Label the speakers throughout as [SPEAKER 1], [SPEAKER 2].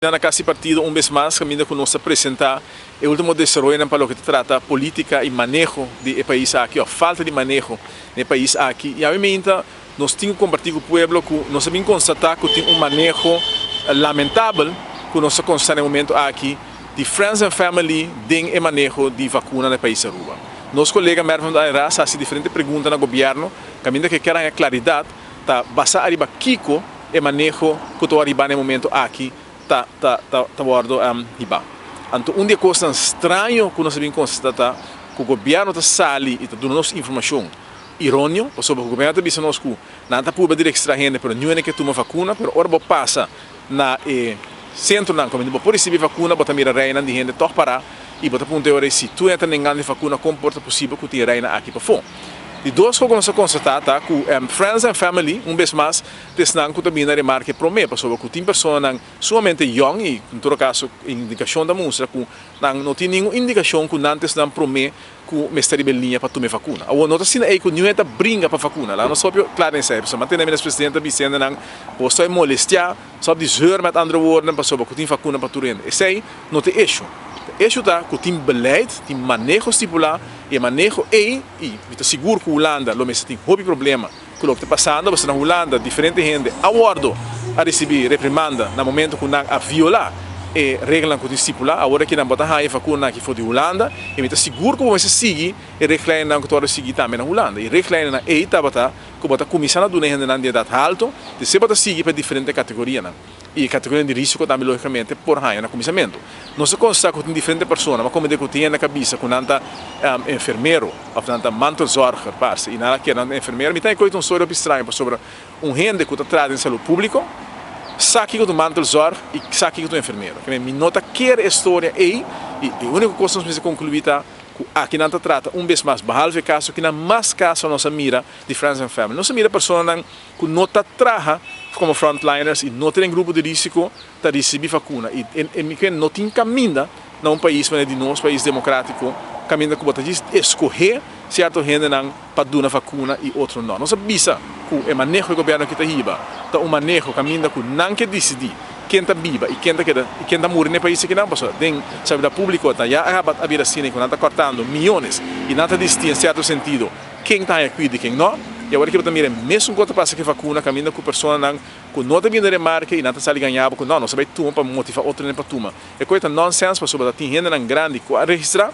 [SPEAKER 1] Na Casa Partido, vez más, caminho que nos apresentar o último desenvolvimento para o que trata política e manejo do país aqui, a falta de manejo no país aqui. E, obviamente, nós temos que compartilhar com o povo que nós sabemos constatar que tem manejo lamentável que nós constatamos no momento aqui de Friends and Family tem o manejo de vacuna no país Aruba. Nosso colega Mervan da Iras faz diferentes perguntas no governo, caminho que querem a claridade, tá basar arriba Kiko o manejo que está arriba no momento aqui. Tá guardo hiba. Então, dia coisa estranho que nós sabemos constatar que o governo está sali e está dando nossa informação irônico, sobre o governo está dizendo que não está por direito estrangeiro, mas não é que toma vacuna, mas agora passa na centro não, como por receber vacuna, bota mira reina de gente toca parar e bota ponto agora se tu entra em de vacuna, como porta possível que tenha reina aqui para fora. E duas coisas que nós constatamos que Friends and Family, vez mais, testam que também remarque promessa sobre que tem pessoas somente young e, em todo caso, indicação da música, que não tem nenhuma indicação que não testam promessa que o mestre de linha para tomar vacuna. Ou não está aí que não é brinca para vacuna. Lá não soube claro em sério, mas tem a minha presidenta dizendo que posso molestar, só dizer met andere woorden, para sobre que tem vacuna para tudo. Esse aí não tem eixo. Isso está que tem beleid, tem manejo estipulado e manejo e estou seguro que a Holanda não tem hobby problema com o que está passando, mas na Holanda diferente gente aguardo a receber reprimanda no momento que não a violar e regras que tem estipulado, agora que não botar a vacuna que foi de Holanda e estou seguro que você sigue e reclama que tu seguir também na Holanda e reclama na e tá botar que botar comissão do gente na idade alto, de se botar seguir para diferentes categorias e categoria de risco também logicamente por raio no comissamento. Não se consta que tem diferentes pessoas, mas como de que tem na cabeça com nanta enfermeiro, ou nanta mantelzorger, parce, e nada que nanta enfermeiro, me tem coisa um sonho estranho sobre gente que está tratando em saúde pública, sabe que o mantelzorger e sabe que o enfermeiro. Que me nota que a história e a única coisa que nós concluir tá aqui não trata vez mais bahalve caso que na mais caso nossa mira de Friends and Family nossa mira pessoas que não trabalha como frontliners e não tem grupo de risco para receber vacuna e que não tem caminho na país de nosso país democrático caminho que bota escolher certo gente para dar vacuna e outro não nossa bisa que o manejo do governo que está riba tá manejo caminho que não quer decidir quem está viva e quem está morrendo no país que não passou. Tem saúde pública, já acaba a vida assim, que não está cortando milhões e não está decidindo em certo sentido quem está aqui e quem não. E agora que eu também mesmo quando passa que vacuna, caminho com pessoas que não está vindo de marca e não está saindo ganhando, porque não sabe tomar para motivar outro nem para tomar. É coisa nonsense, pessoas tem gente grande que registrar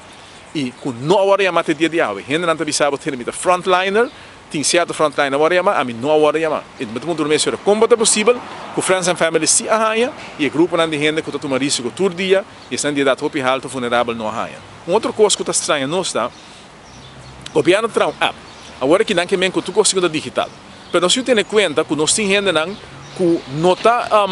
[SPEAKER 1] e que não agora é mate dia de água. Gente não está avisado ter limite frontliner. Tem certo frontliner agora a mim não agora chama. Então muito dormir sobre como é possível que Friends and Family se arranha e o grupo de gente que está tomando risco todo dia e estão de idade hopi alto vulnerável não arranha. Outra coisa que está estranha não está, o governo traz app. Agora que não que men que tu consegue digital. Mas nós temos em conta que nós temos gente que não está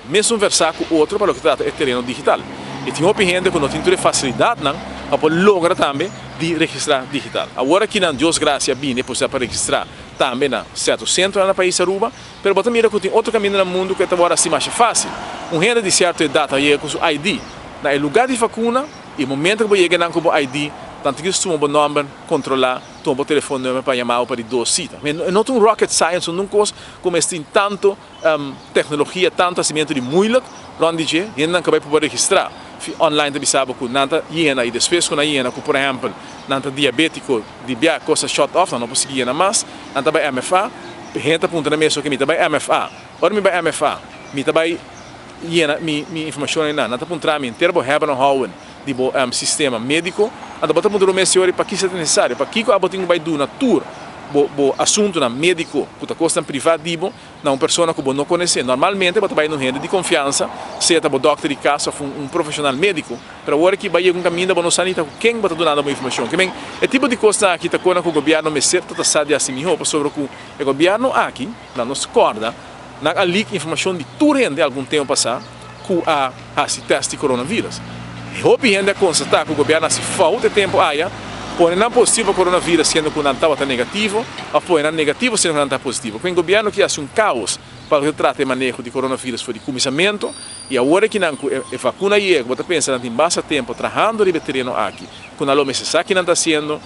[SPEAKER 1] mesmo conversar com outro para o que trata é terreno digital. E tem outra gente que não tem toda facilidade para lograr também de registrar digital. Agora que não, Deus graças bem, é possível para registrar também na certo centro no país Aruba, mas bota mira que tem outro caminho no mundo que agora assim mais fácil. Gente de certa idade aí com o ID, no lugar de vacuna, e no momento que você chega com o ID, tanto que você toma o número, controlar, toma o telefone número para chamar para duas citas. Não tem rocket science, não coisa como tem tanto tecnologia, tanto acimento de muito, onde gente não vai poder registrar. Online também sabe que não está hiena e depois quando a hiena, por exemplo, não está diabético, de biar coisa shut off, não pode seguir mais, não está bem MFA, gente aponta na mesa que me está bem MFA, ora me bem MFA, me está bem hiena, minha informação ainda, não está apontando me terbo hebben houden de sistema médico, não está apontando no mesa para que seja necessário, para que a botinho vai do na tour o assunto na médico, que custa privado, na uma pessoa que não conhece. Normalmente, você vai no rende de confiança, seja o doctor de casa ou um profissional médico, para agora que vai um caminho da sanita, quem vai dar uma informação. Que bem, é tipo de coisa que está com o governo me certo está sabe assim melhor sobre o que o governo aqui, na nossa corda, na ali informação de tudo rende algum tempo passar, com a teste de coronavírus. E o rende constatar que o governo se falta de tempo poi não positivo coronavírus sendo que não estava negativo, ou poi não negativo sendo que não está positivo. Quindi o governo que hace um caos para o trato e manejo de coronavírus foi de comissamento, e agora que não a vacuna aí, você pensa que tem bastante tempo trabalhando de terreno aqui, com a lome se sabe que não está sendo,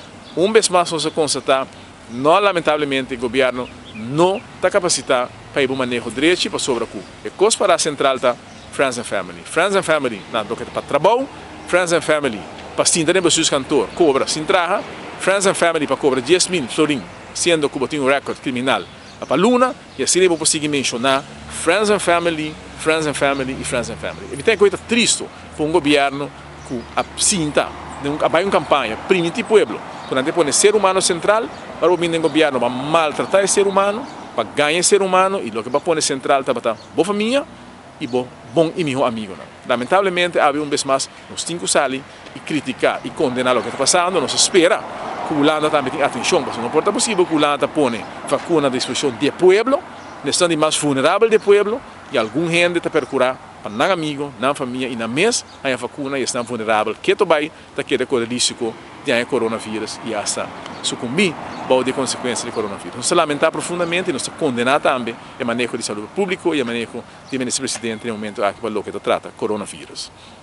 [SPEAKER 1] vez mais nós constatar, não lamentavelmente o governo não está capacitado para ir para o manejo direito para sobre o que. E coisa para a central está friends and family. Friends and family, do que para trabalho, friends and family, para se entender para cantor, cobra, se entraja, friends and family para cobra 10.000 florin, sendo que tem um recorde criminal. Para Luna, e assim eu vou conseguir mencionar friends and family, friends and family e friends and family. E tem coisa triste para um governo que sinta, vai uma campanha, primiti pueblo, quando põe ser humano central, para o governo vai maltratar o ser humano, para ganhar o ser humano, e o que vai pôr central está para boa família e bom e meu amigo. Lamentavelmente, há vez mais, nós temos que sair e criticar e condenar o que está passando, nós espera que o Holanda também tenha atenção, porque não pode possível que o Holanda põe vacuna à disposição do pueblo, estando mais vulnerável do pueblo, e algum gente está procurar para não amigo, não família e na mês a vacuna e estão vulnerável, que também está querendo correr risco de coronavírus e hasta sucumbir ao de consequências do coronavírus. Nós lamentamos profundamente e nós condenamos também o manejo de saúde pública e o manejo do vice-presidente no momento que trata coronavírus.